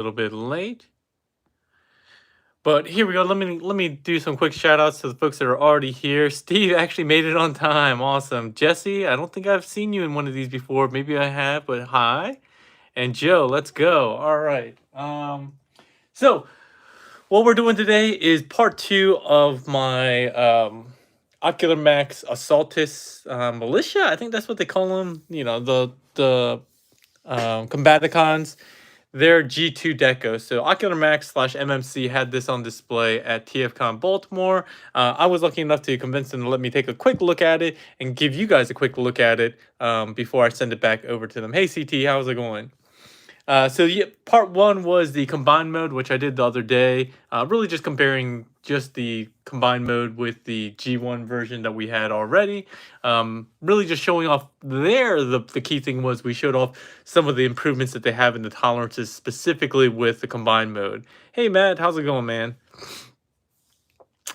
little bit late. But here we go. Let me do some quick shout outs to the folks that are already here. Steve actually made it on time. Awesome. Jesse, I don't think I've seen you in one of these before. Maybe I have, but hi. And Joe, let's go. All right. So what we're doing today is part 2 of my Ocular Max Assaultus militia. I think that's what they call them. You know, the Combaticons. They're G2 Deco. So Ocular Max / MMC had this on display at TFCon Baltimore. I was lucky enough to convince them to let me take a quick look at it and give you guys a quick look at it before I send it back over to them. Hey CT, how's it going? So yeah, part 1 was the combined mode, which I did the other day. Really just comparing just the combined mode with the G1 version that we had already. Really just showing off there. The key thing was we showed off some of the improvements that they have in the tolerances, specifically with the combined mode. Hey Matt, how's it going, man?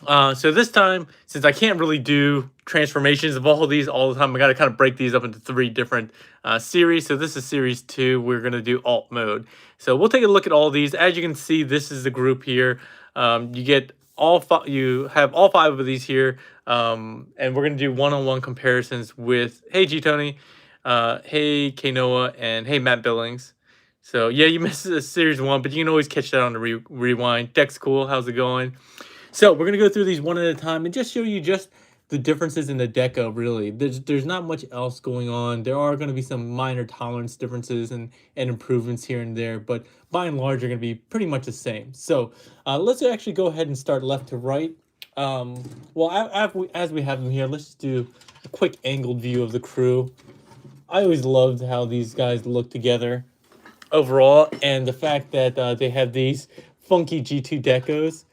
So this time, since I can't really do transformations of all of these all the time, I got to kind of break these up into 3 different series. So this is series 2. We're going to do alt mode. So we'll take a look at all these. As you can see, this is the group here. You get all 5. You have all 5 of these here, and we're going to do one-on-one comparisons with Hey G Tony, Hey Kanoa, and Hey Matt Billings. So yeah, you missed series 1, but you can always catch that on the rewind. Deck's cool. How's it going? So we're gonna go through these one at a time and just show you just the differences in the deco. Really, there's not much else going on. There are going to be some minor tolerance differences and improvements here and there, but by and large, they're going to be pretty much the same. So let's actually go ahead and start left to right. Well, as we have them here, let's just do a quick angled view of the crew. I always loved how these guys look together overall, and the fact that they have these funky G2 decos.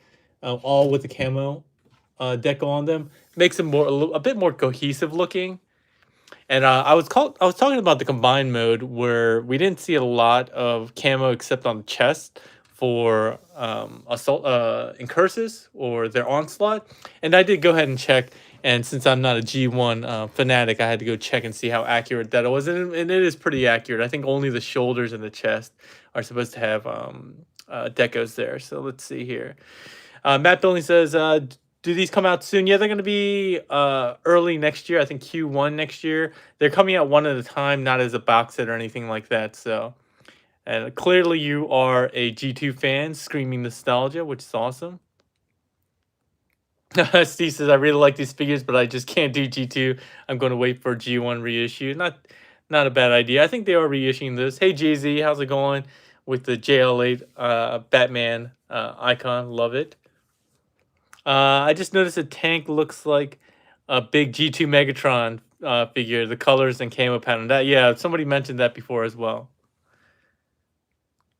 All with the camo deco on them makes them a bit more cohesive looking. And I was talking about the combined mode where we didn't see a lot of camo except on the chest for assault incursus or their onslaught. And I did go ahead and check. And since I'm not a G1 fanatic, I had to go check and see how accurate that was. And it is pretty accurate. I think only the shoulders and the chest are supposed to have decos there. So let's see here. Matt Billings says, do these come out soon? Yeah, they're going to be early next year. I think Q1 next year. They're coming out one at a time, not as a box set or anything like that. So, and clearly you are a G2 fan, screaming nostalgia, which is awesome. Steve says, I really like these figures, but I just can't do G2. I'm going to wait for G1 reissue. Not a bad idea. I think they are reissuing this. Hey, Jay-Z, how's it going with the JL8 Batman icon? Love it. I just noticed a tank looks like a big G2 Megatron figure, the colors and camo pattern. Yeah, somebody mentioned that before as well.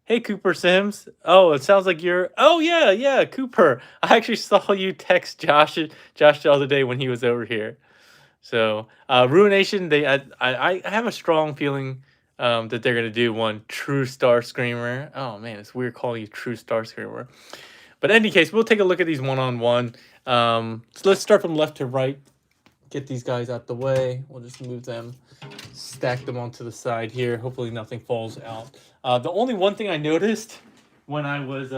Hey, Cooper Sims. Oh, it sounds like you're... Oh, yeah, Cooper. I actually saw you text Josh the other day when he was over here. So, Ruination, I have a strong feeling that they're going to do one True Star Screamer. Oh, man, it's weird calling you True Star Screamer. But in any case, we'll take a look at these one-on-one. So let's start from left to right. Get these guys out the way. We'll just move them, stack them onto the side here. Hopefully nothing falls out. The only one thing I noticed when I was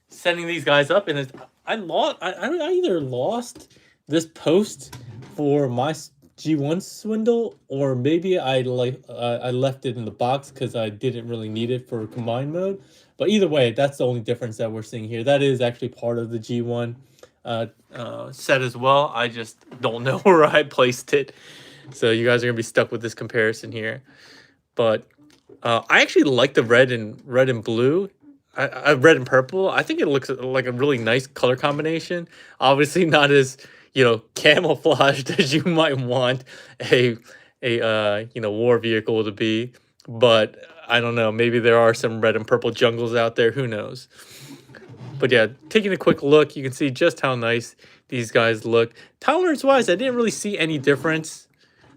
setting these guys up, and I either lost this post for my G1 swindle, or maybe I left it in the box because I didn't really need it for combined mode. But either way, that's the only difference that we're seeing here. That is actually part of the G1 set as well. I just don't know where I placed it. So you guys are going to be stuck with this comparison here. But I actually like the red and blue. Red and purple. I think it looks like a really nice color combination. Obviously not as, camouflaged as you might want a war vehicle to be. But I don't know. Maybe there are some red and purple jungles out there. Who knows? But yeah, taking a quick look, you can see just how nice these guys look. Tolerance-wise, I didn't really see any difference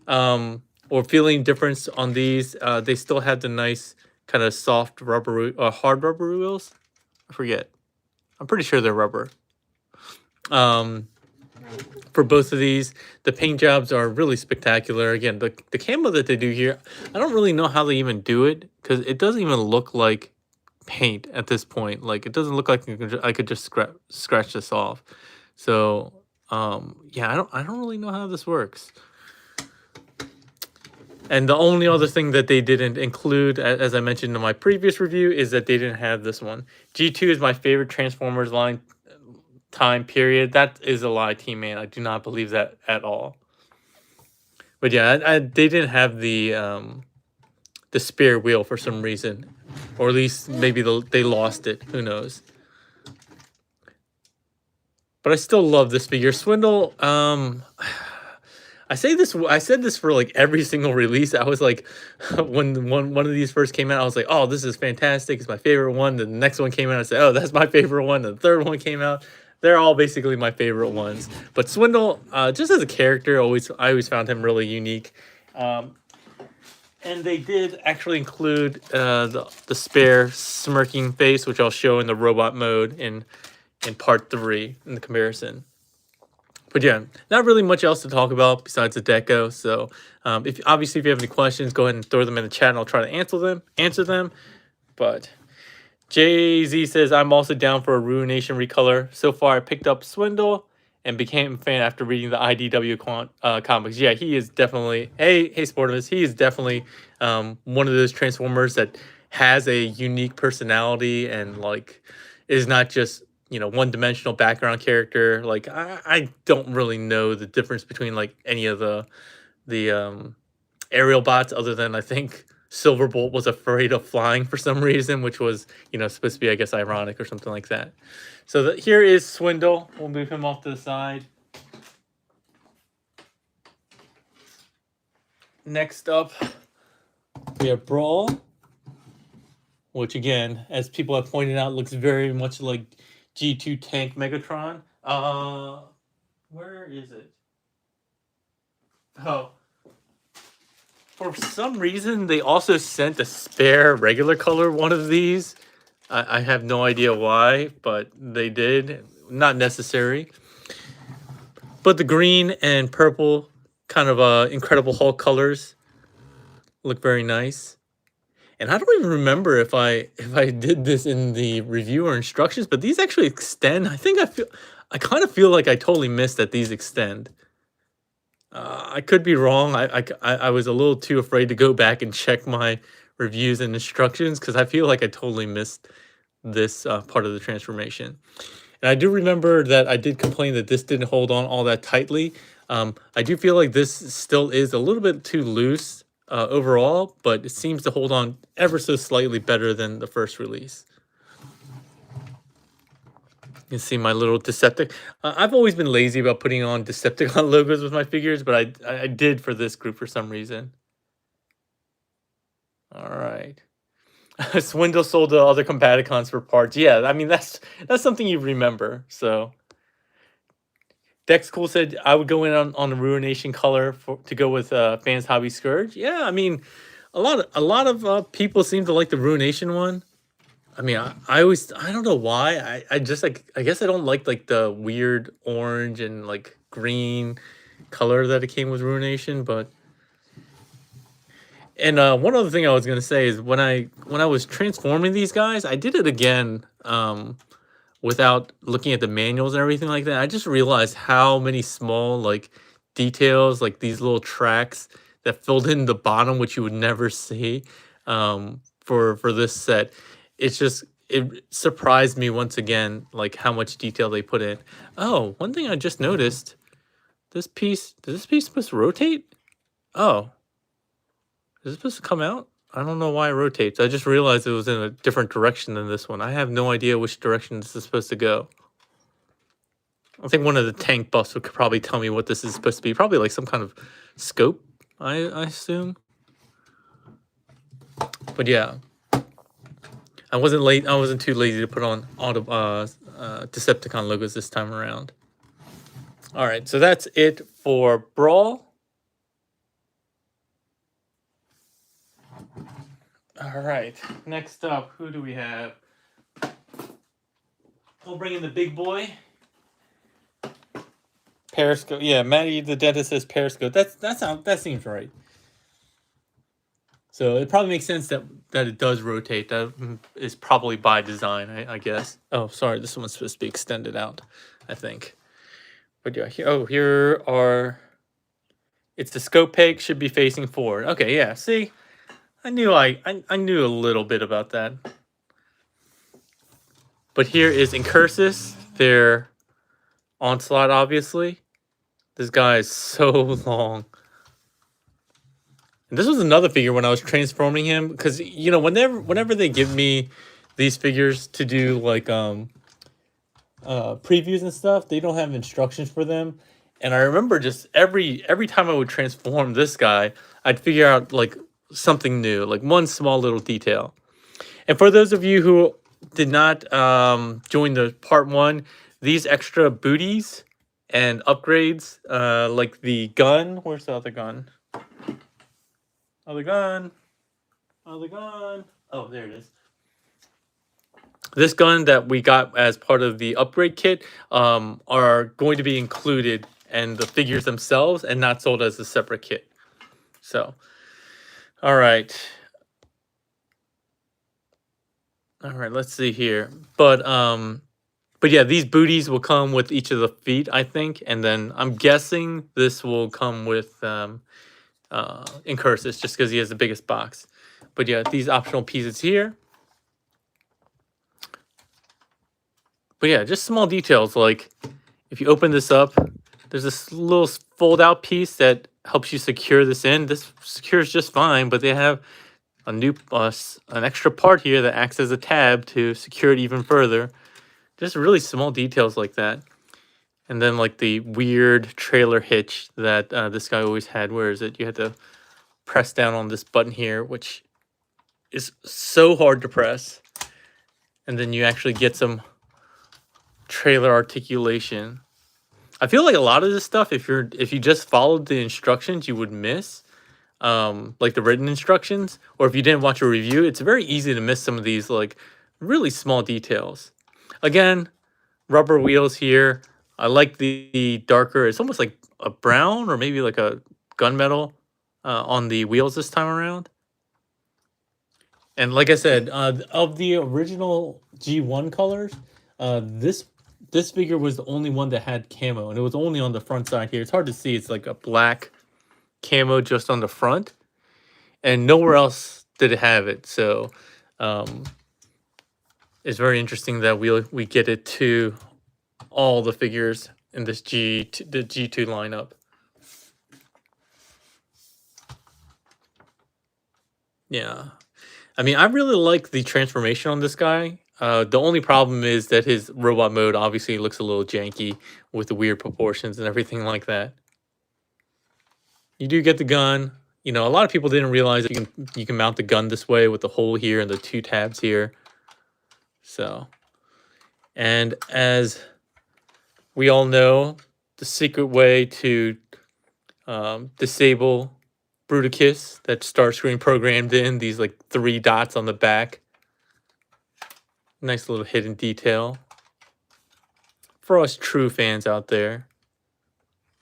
or feeling difference on these. They still had the nice kind of soft rubber, hard rubber wheels. I forget. I'm pretty sure they're rubber. for both of these. The paint jobs are really spectacular. Again, the camo that they do here, I don't really know how they even do it, because it doesn't even look like paint at this point. Like, it doesn't look like I could just scratch this off. So yeah, I don't really know how this works. And the only other thing that they didn't include, as I mentioned in my previous review, is that they didn't have this one. G2 is my favorite Transformers line time period. That is a lie, Team Man. I do not believe that at all. But yeah, they didn't have the spare wheel for some reason, or at least maybe they lost it. Who knows? But I still love this figure, Swindle. I said this for like every single release. I was like, when one of these first came out, I was like, oh, this is fantastic. It's my favorite one. The next one came out, I said, oh, that's my favorite one. The third one came out. They're all basically my favorite ones. But Swindle, just as a character, I always found him really unique. And they did actually include the spare smirking face, which I'll show in the robot mode in part 3 in the comparison. But yeah, not really much else to talk about besides the deco. So if you have any questions, go ahead and throw them in the chat, and I'll try to answer them. But Jay-Z says, I'm also down for a Ruination recolor. So far, I picked up Swindle and became a fan after reading the IDW comics. Yeah, he is definitely, hey Sportivus, he is definitely one of those Transformers that has a unique personality and like is not just, you know, one-dimensional background character. Like I don't really know the difference between like any of the aerial bots, other than I think Silverbolt was afraid of flying for some reason, which was, you know, supposed to be, I guess, ironic or something like that. So here is Swindle. We'll move him off to the side. Next up, we have Brawl, which again, as people have pointed out, looks very much like G2 Tank Megatron. Where is it? Oh. For some reason, they also sent a spare regular color one of these. I have no idea why, but they did. Not necessary. But the green and purple kind of Incredible Hulk colors look very nice. And I don't even remember if I did this in the review or instructions, but these actually extend. I kind of feel like I totally missed that these extend. I could be wrong. I was a little too afraid to go back and check my reviews and instructions, because I feel like I totally missed this part of the transformation. And I do remember that I did complain that this didn't hold on all that tightly. I do feel like this still is a little bit too loose overall, but it seems to hold on ever so slightly better than the first release. You can see my little Decepticon. I've always been lazy about putting on Decepticon logos with my figures, but I did for this group for some reason. All right. Swindle sold to other Combaticons for parts. Yeah, I mean, that's something you remember. So Dex Cool said I would go in on the Ruination color to go with Fans Hobby Scourge. Yeah, I mean, a lot of people seem to like the Ruination one. I mean, I don't know why. I just like, I guess I don't like the weird orange and like green color that it came with Ruination, but. And one other thing I was gonna say is when I was transforming these guys, I did it again without looking at the manuals and everything like that. I just realized how many small like details, like these little tracks that filled in the bottom, which you would never see for this set. It surprised me once again, like how much detail they put in. Oh, one thing I just noticed, does this piece supposed to rotate? Oh. Is it supposed to come out? I don't know why it rotates. I just realized it was in a different direction than this one. I have no idea which direction this is supposed to go. I think one of the tank buffs could probably tell me what this is supposed to be. Probably like some kind of scope, I assume. But yeah. I wasn't too lazy to put on all the Decepticon logos this time around. Alright, so that's it for Brawl. All right, next up, who do we have? We'll bring in the big boy. Periscope. Yeah, Maddie the dentist says Periscope. That seems right. So it probably makes sense that it does rotate. That is probably by design, I guess. Oh, sorry, this one's supposed to be extended out, I think. But yeah, here are. It's the scope peg should be facing forward. Okay, yeah. See, I knew I knew a little bit about that. But here is incursus, their onslaught. Obviously, this guy is so long. And this was another figure when I was transforming him, because you know whenever they give me these figures to do like previews and stuff, they don't have instructions for them. And I remember just every time I would transform this guy, I'd figure out like something new, like one small little detail. And for those of you who did not join the part 1, these extra booties and upgrades, like the gun. Where's the other gun? Other gun. Other gun. Oh, there it is. This gun that we got as part of the upgrade kit are going to be included in the figures themselves and not sold as a separate kit. So, all right. All right, let's see here. But yeah, these booties will come with each of the feet, I think, and then I'm guessing this will come with incursus just because he has the biggest box. But yeah, these optional pieces here. But yeah, just small details like if you open this up, there's this little fold out piece that helps you secure this in. This secures just fine, but they have a new an extra part here that acts as a tab to secure it even further. Just really small details like that. And then like the weird trailer hitch that this guy always had. Where is it? You had to press down on this button here, which is so hard to press. And then you actually get some trailer articulation. I feel like a lot of this stuff, if you just followed the instructions, you would miss. Like the written instructions, or if you didn't watch a review, it's very easy to miss some of these like really small details. Again, rubber wheels here. I like the darker, it's almost like a brown or maybe like a gunmetal on the wheels this time around. And like I said, of the original G1 colors, this figure was the only one that had camo, and it was only on the front side here. It's hard to see. It's like a black camo just on the front, and nowhere else did it have it. So it's very interesting that we get it to all the figures in this the G2 lineup. Yeah, I mean, I really like the transformation on this guy. The only problem is that his robot mode obviously looks a little janky with the weird proportions and everything like that. You do get the gun. You know, a lot of people didn't realize that you can mount the gun this way with the hole here and the 2 tabs here. So, and as we all know, the secret way to disable Bruticus, that Starscream programmed in, these like 3 dots on the back. Nice little hidden detail for us true fans out there.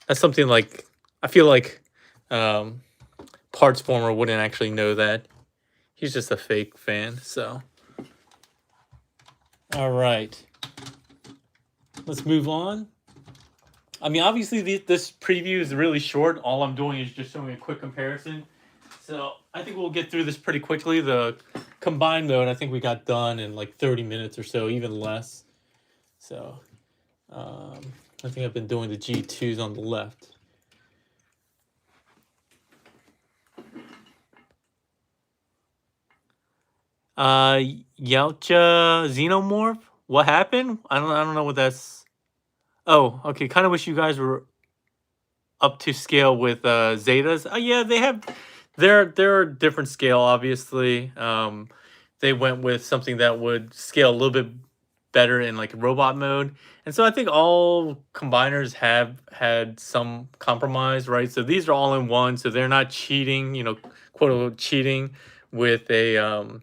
That's something like, I feel like Parts Former wouldn't actually know that. He's just a fake fan, so. All right. Let's move on. I mean, obviously, this preview is really short. All I'm doing is just showing a quick comparison. So I think we'll get through this pretty quickly. The combined mode, I think we got done in like 30 minutes or so, even less. So I think I've been doing the G2s on the left. Yautja Xenomorph? What happened? I don't know what that's. Oh, okay. Kind of wish you guys were up to scale with Zetas. Yeah, they have. They're a different scale, obviously. They went with something that would scale a little bit better in like robot mode, and so I think all combiners have had some compromise, right? So these are all in one, so they're not cheating, you know, quote unquote cheating with a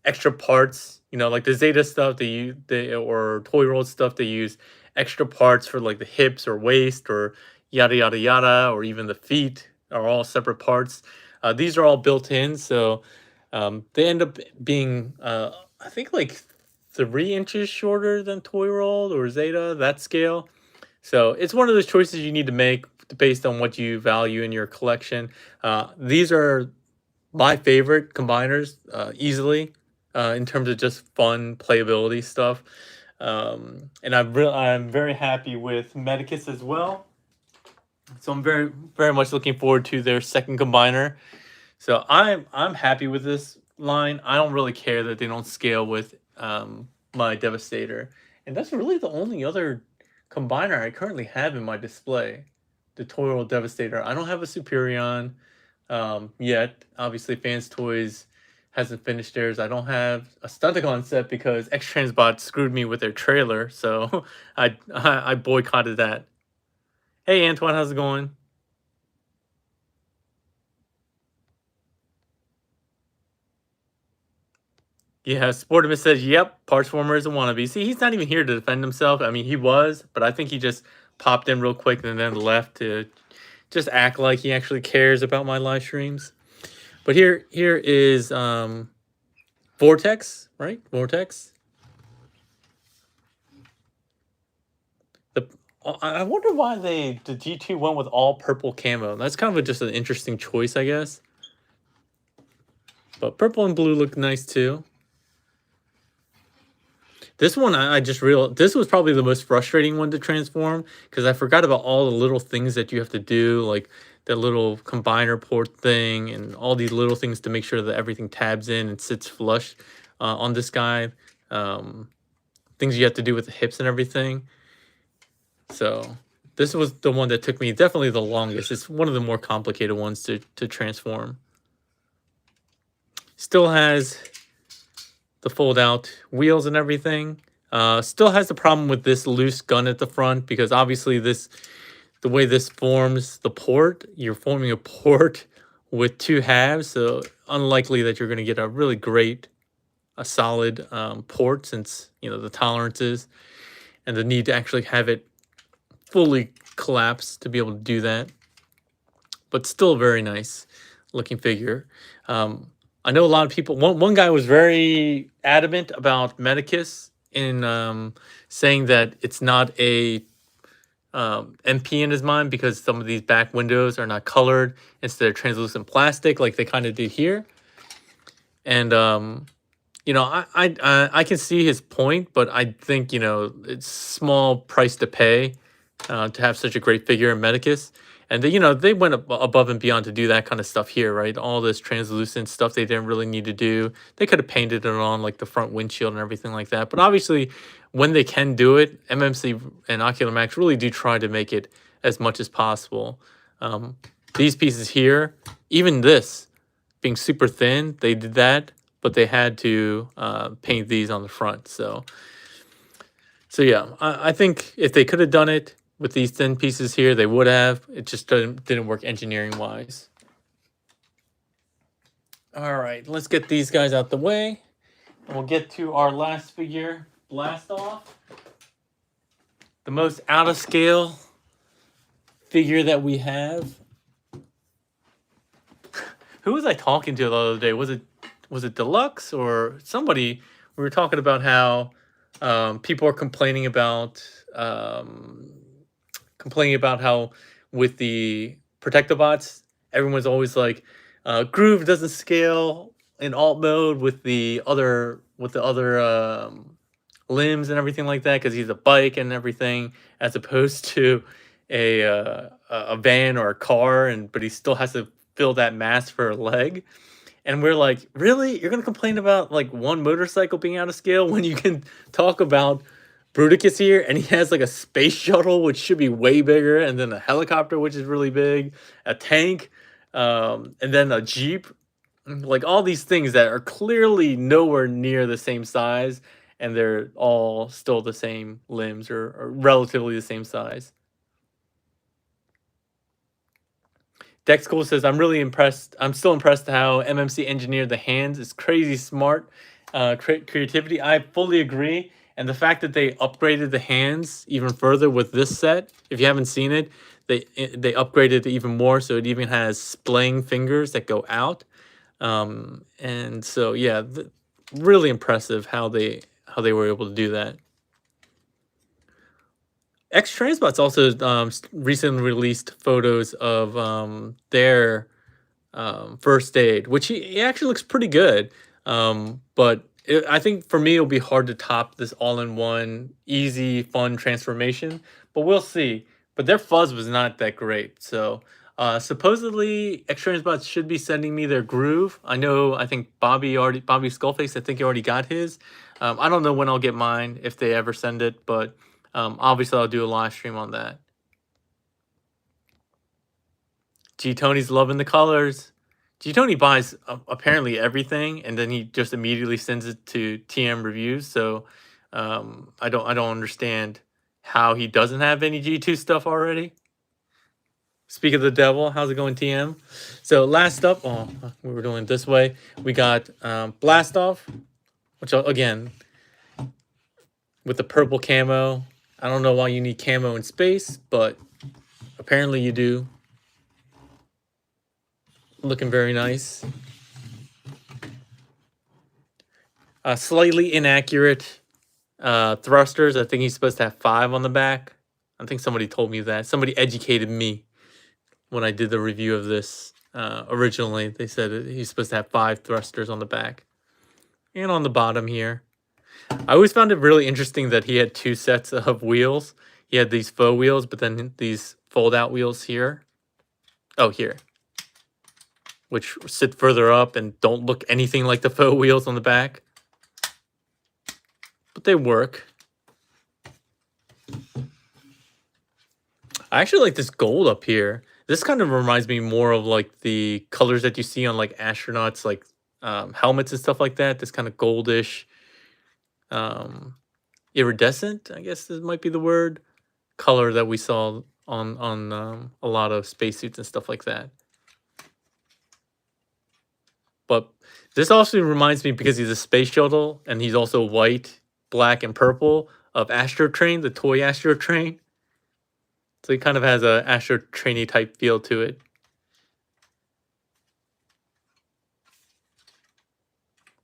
extra parts, you know, like the Zeta stuff they or Toy World stuff, they use extra parts for like the hips or waist or yada yada yada, or even the feet are all separate parts. These are all built in, so they end up being I think like 3 inches shorter than Toy World or Zeta, that scale. So it's one of those choices you need to make based on what you value in your collection. These are my favorite combiners, easily, in terms of just fun playability stuff. And I'm very happy with Medicus as well. So I'm very much looking forward to their second combiner. So I'm happy with this line. I don't really care that they don't scale with my Devastator, and that's really the only other combiner I currently have in my display. The Total Devastator. I don't have a Superion yet. Obviously, Fans Toys hasn't finished theirs. I don't have a Stunticon set because X Transbot screwed me with their trailer, so I boycotted that. Hey Antoine, how's it going? Yeah, Sportimus says, yep, Parts Former is a wannabe. See, he's not even here to defend himself. I mean, he was, but I think he just popped in real quick and then left to just act like he actually cares about my live streams. But here is Vortex, right? Vortex. I wonder why the G2 went with all purple camo. That's kind of just an interesting choice, I guess. But purple and blue look nice too. This one, I just realized, this was probably the most frustrating one to transform because I forgot about all the little things that you have to do, like the little combiner port thing and all these little things to make sure that everything tabs in and sits flush on this guy. Things you have to do with the hips and everything. So this was the one that took me definitely the longest. It's one of the more complicated ones to transform. Still has the fold out wheels and everything. Still has the problem with this loose gun at the front because obviously the way this forms the port, you're forming a port with 2 halves, so unlikely that you're going to get a really great, a solid port, since the tolerances and the need to actually have it fully collapse to be able to do that. But still very nice looking figure. I know a lot of people. One guy was very adamant about Medicus in saying that it's not a MP in his mind because some of these back windows are not colored instead of translucent plastic like they kind of did here. And I can see his point, but I think it's small price to pay to have such a great figure in Medicus. And they went above and beyond to do that kind of stuff here, right? All this translucent stuff they didn't really need to do. They could have painted it on like the front windshield and everything like that. But obviously, when they can do it, MMC and Ocular Max really do try to make it as much as possible. These pieces here, even this being super thin, they did that, but they had to paint these on the front. So yeah, I think if they could have done it with these thin pieces here, they would have. It just didn't work engineering wise. All right, let's get these guys out the way, and we'll get to our last figure, Blast Off. The most out of scale figure that we have. Who was I talking to the other day? Was it Deluxe or somebody? We were talking about how people are complaining about how with the Protectobots, everyone's always like, Groove doesn't scale in alt mode with the other limbs and everything like that because he's a bike and everything, as opposed to a van or a car, but he still has to fill that mass for a leg. And we're like, really? You're gonna complain about like one motorcycle being out of scale when you can talk about Bruticus here, and he has like a space shuttle, which should be way bigger, and then a helicopter, which is really big, a tank, and then a Jeep. Like all these things that are clearly nowhere near the same size, and they're all still the same limbs or relatively the same size. Dex Cool says, I'm really impressed. I'm still impressed how MMC engineered the hands. It's crazy smart creativity. I fully agree. And the fact that they upgraded the hands even further with this set, if you haven't seen it, they upgraded it even more, so it even has splaying fingers that go out. And so yeah, really impressive how they were able to do that. X Transbot's also recently released photos of their first aid, which he actually looks pretty good. But I think for me, it'll be hard to top this all-in-one, easy, fun transformation. But we'll see. But their fuzz was not that great. So supposedly, X Transbots should be sending me their groove. I think Bobby Skullface, I think he already got his. I don't know when I'll get mine, if they ever send it, but obviously I'll do a live stream on that. G Tony's loving the colors. G Tony buys apparently everything, and then he just immediately sends it to TM reviews. So I don't understand how he doesn't have any G2 stuff already. Speak of the devil, how's it going, TM? So last up, we were doing it this way. We got Blast Off, which again with the purple camo. I don't know why you need camo in space, but apparently you do. Looking very nice. Slightly inaccurate thrusters. I think he's supposed to have 5 on the back. I think somebody told me that. Somebody educated me when I did the review of this. Originally, they said he's supposed to have 5 thrusters on the back. And on the bottom here. I always found it really interesting that he had 2 sets of wheels. He had these faux wheels, but then these fold-out wheels here. Oh, here. Which sit further up and don't look anything like the faux wheels on the back. But they work. I actually like this gold up here. This kind of reminds me more of like the colors that you see on like astronauts, like helmets and stuff like that. This kind of goldish, iridescent, I guess this might be the word, color that we saw on a lot of spacesuits and stuff like that. But this also reminds me, because he's a space shuttle and he's also white, black, and purple, of Astro Train, the toy Astro Train. So he kind of has a Astro Trainy type feel to it.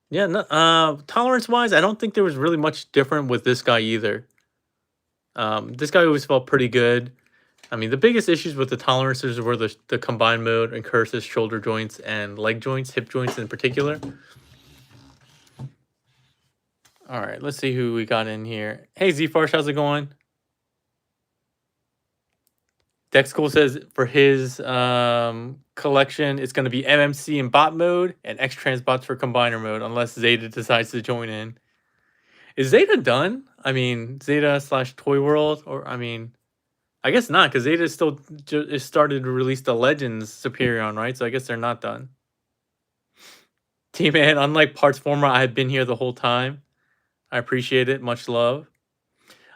Yeah, no, tolerance-wise, I don't think there was really much different with this guy either. This guy always felt pretty good. I mean, the biggest issues with the tolerances were the combined mode, incursus, shoulder joints, and leg joints, hip joints in particular. All right, let's see who we got in here. Hey, Z-Farsh, how's it going? Dexcool says for his collection, it's going to be MMC in bot mode and X Transbots for combiner mode, unless Zeta decides to join in. Is Zeta done? I mean, Zeta / Toy World, or I mean, I guess not, because Zeta still started to release the Legends Superion, right? So I guess they're not done. T-Man, unlike Parts Former, I have been here the whole time. I appreciate it. Much love.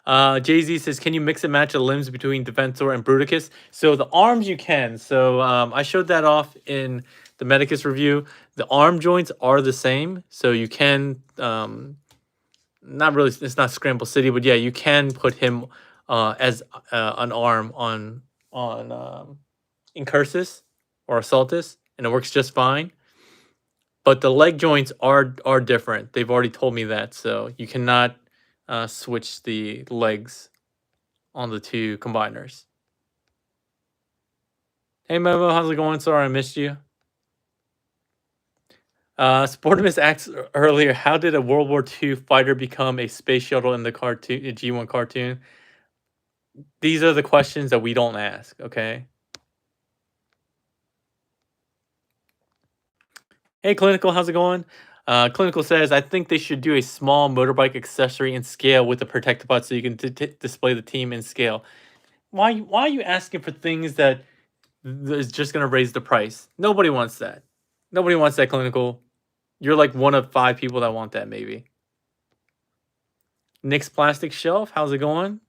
Jay-Z says, can you mix and match the limbs between Defensor and Bruticus? So the arms you can. So I showed that off in the Medicus review. The arm joints are the same. So you can, not really, it's not Scramble City, but yeah, you can put him as an arm on Incursus or Assaultus, and it works just fine. But the leg joints are different. They've already told me that, so you cannot switch the legs on the 2 combiners. Hey Momo, how's it going? Sorry I missed you. Sportimus asked earlier, how did a World War II fighter become a space shuttle in the cartoon, a G1 cartoon? These are the questions that we don't ask, okay? Hey Clinical, how's it going? Clinical says, I think they should do a small motorbike accessory in scale with the Protectobot so you can display the team in scale. Why are you asking for things that is just going to raise the price? Nobody wants that. Nobody wants that, Clinical. You're like one of 5 people that want that, maybe. Nick's Plastic Shelf, how's it going?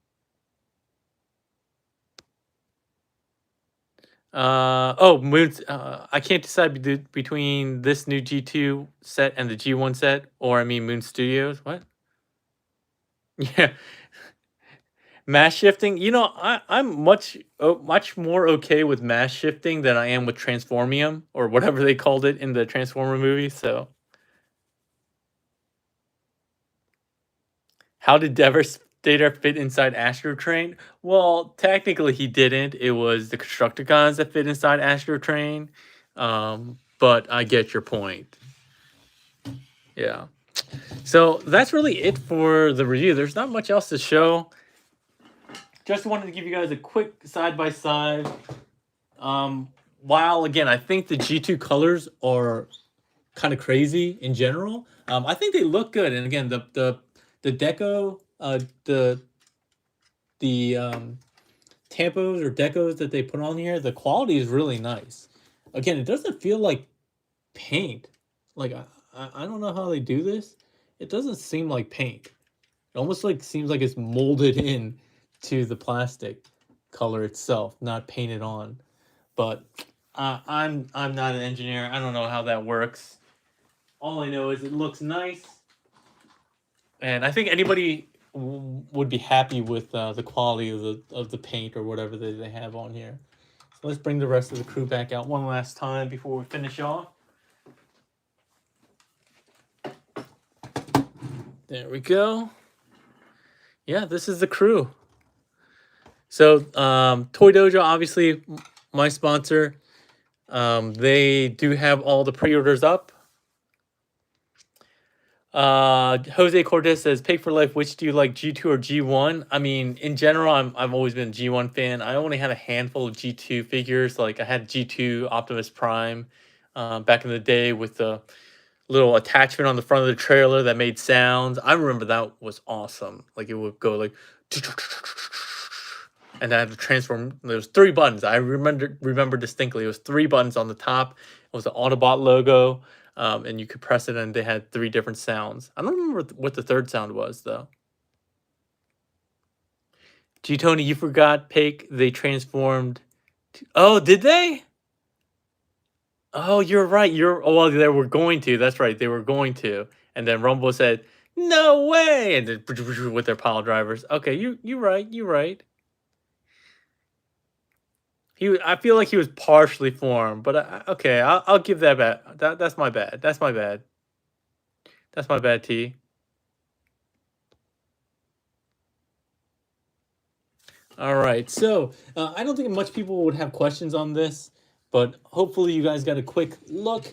Moons. I can't decide between this new G2 set and the G1 set, or I mean Moon Studios. What? Yeah. Mass shifting, I'm much more okay with mass shifting than I am with transformium or whatever they called it in the Transformer movie. So, how did Devastator fit inside Astro Train? Well, technically he didn't. It was the Constructicons that fit inside Astro Train. But I get your point. Yeah. So that's really it for the review. There's not much else to show. Just wanted to give you guys a quick side by side. While again, I think the G2 colors are kind of crazy in general. I think they look good, and again, the deco, the tampos or decos that they put on here, the quality is really nice. Again, it doesn't feel like paint. Like I don't know how they do this. It doesn't seem like paint. It almost like seems like it's molded in to the plastic color itself, not painted on. But I'm not an engineer. I don't know how that works. All I know is it looks nice, and I think anybody would be happy with the quality of the paint or whatever they have on here. So let's bring the rest of the crew back out one last time before we finish off. There we go. Yeah, this is the crew. So Toy Dojo, obviously my sponsor. They do have all the pre-orders up. Jose Cortez says, "Pick for life. Which do you like, G2 or G1?" I mean, in general, I've always been a G1 fan. I only had a handful of G2 figures. Like I had G2 Optimus Prime, back in the day with the little attachment on the front of the trailer that made sounds. I remember that was awesome. Like it would go like, and I had to transform. There was 3 buttons. I remember distinctly. It was 3 buttons on the top. It was the Autobot logo. And you could press it, and they had 3 different sounds. I don't remember what the 3rd sound was, though. G Tony, you forgot Pake. They transformed. Oh, did they? Oh, you're right. Oh, well, they were going to. That's right. They were going to. And then Rumble said, "No way!" And then with their pile drivers. Okay, you right. You right. I feel like he was partially formed, but okay, I'll give that back. That's my bad. That's my bad. That's my bad, T. All right, so I don't think much people would have questions on this, but hopefully you guys got a quick look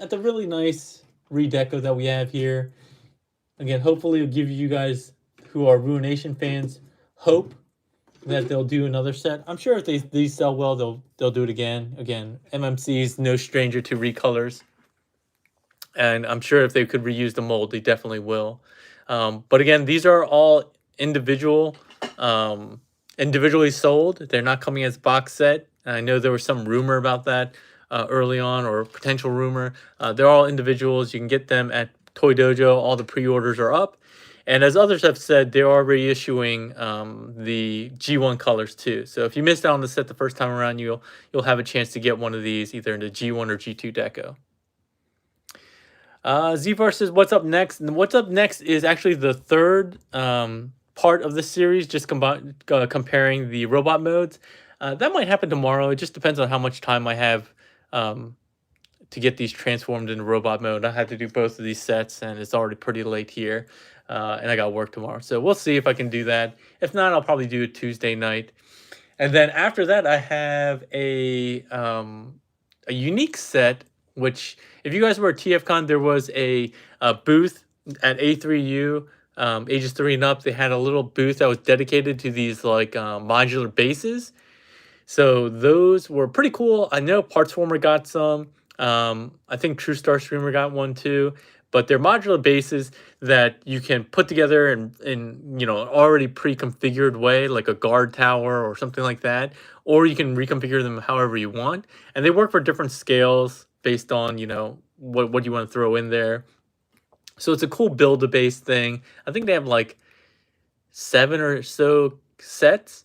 at the really nice redeco that we have here. Again, hopefully it'll give you guys who are Ruination fans hope that they'll do another set. I'm sure if these sell well, they'll do it again. Again, MMC is no stranger to recolors, and I'm sure if they could reuse the mold, they definitely will. But again, these are all individually sold. They're not coming as box set. I know there was some rumor about that early on, or potential rumor. They're all individuals. You can get them at Toy Dojo. All the pre-orders are up. And as others have said, they are reissuing the G1 colors too. So if you missed out on the set the first time around, you'll have a chance to get one of these either in the G1 or G2 deco. Zvar says, "What's up next?" And what's up next is actually the 3rd part of the series, just comparing the robot modes. That might happen tomorrow. It just depends on how much time I have to get these transformed into robot mode. I had to do both of these sets, and it's already pretty late here, and I got work tomorrow. So we'll see if I can do that. If not, I'll probably do it Tuesday night. And then after that, I have a unique set, which if you guys were at TFCon, there was a booth at A3U, ages 3 and up. They had a little booth that was dedicated to these like modular bases. So those were pretty cool. I know Partsformer got some. I think True Star Streamer got one too. But they're modular bases that you can put together in already pre-configured way, like a guard tower or something like that. Or you can reconfigure them however you want. And they work for different scales based on, what you want to throw in there. So it's a cool build-a-base thing. I think they have like 7 or so sets.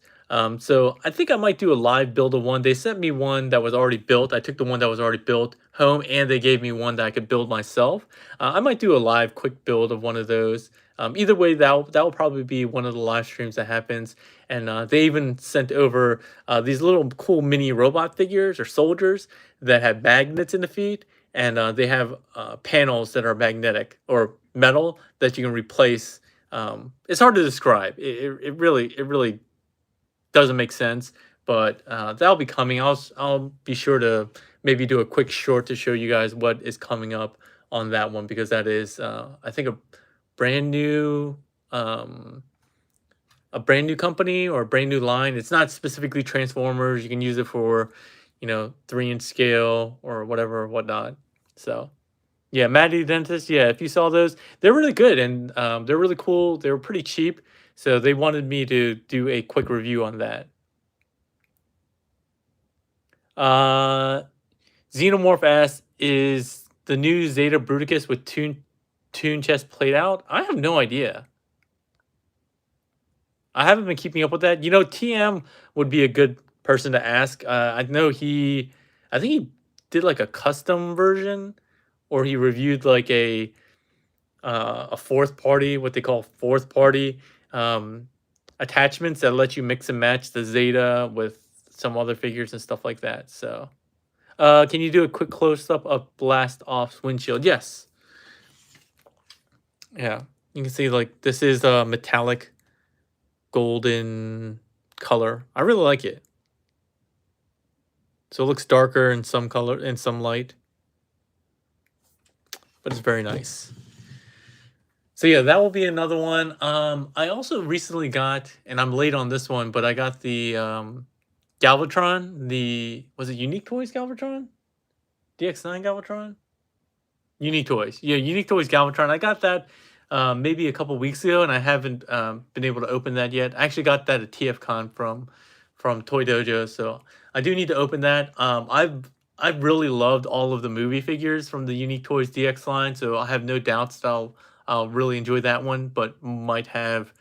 So I think I might do a live build of one. They sent me one that was already built. I took the one that was already built home, and they gave me one that I could build myself. I might do a live quick build of one of those Either way, that will probably be one of the live streams that happens. And they even sent over these little cool mini robot figures or soldiers that have magnets in the feet, and they have panels that are magnetic or metal that you can replace. It's hard to describe. It really doesn't make sense, but that'll be coming. I'll be sure to maybe do a quick short to show you guys what is coming up on that one, because that is I think brand new um, a brand new company or a brand new line. It's not specifically Transformers. You can use it for 3-inch scale or whatever whatnot. So yeah, Maddie the Dentist. Yeah, if you saw those, they're really good, and they're really cool. They were pretty cheap, so they wanted me to do a quick review on that. Xenomorph asks, is the new Zeta Bruticus with Toon chest played out? I have no idea. I haven't been keeping up with that. TM would be a good person to ask. I know I think he did like a custom version, or he reviewed like a fourth party, what they call fourth party attachments that let you mix and match the Zeta with some other figures and stuff like that. So, can you do a quick close up of Blast Off's windshield? Yes. Yeah, you can see like this is a metallic golden color. I really like it. So it looks darker in some color, in some light, but it's very nice. So yeah, that will be another one. I also recently got, and I'm late on this one, but I got the Galvatron. Was it Unique Toys Galvatron? DX9 Galvatron? Unique Toys. Yeah, Unique Toys Galvatron. I got that maybe a couple weeks ago, and I haven't been able to open that yet. I actually got that at TFCon from Toy Dojo, so I do need to open that. I've really loved all of the movie figures from the Unique Toys DX line, so I have no doubts that I'll really enjoy that one, but might have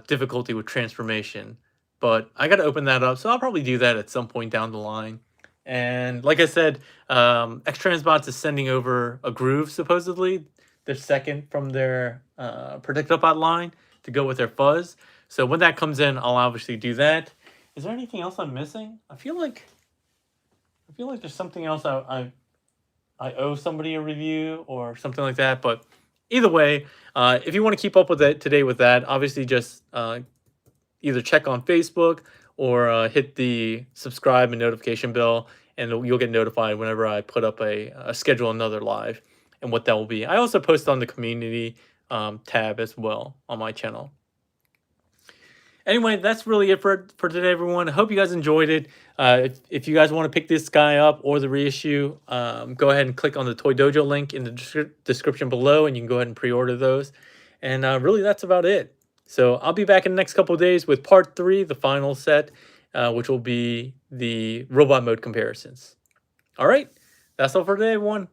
difficulty with transformation. But I got to open that up, so I'll probably do that at some point down the line. And like I said, X-Transbots is sending over a Groove, supposedly, their second from their Predictobot line to go with their Fuzz. So when that comes in, I'll obviously do that. Is there anything else I'm missing? I feel like there's something else I owe somebody a review or something like that. But either way, if you want to keep up with it today with that, obviously just either check on Facebook or hit the subscribe and notification bell, and you'll get notified whenever I put up a schedule another live and what that will be. I also post on the community tab as well on my channel. Anyway, that's really it for today, everyone. I hope you guys enjoyed it. If you guys want to pick this guy up or the reissue, go ahead and click on the Toy Dojo link in the description below, and you can go ahead and pre-order those. And really, that's about it. So I'll be back in the next couple of days with part 3, the final set, which will be the robot mode comparisons. All right, that's all for today, everyone.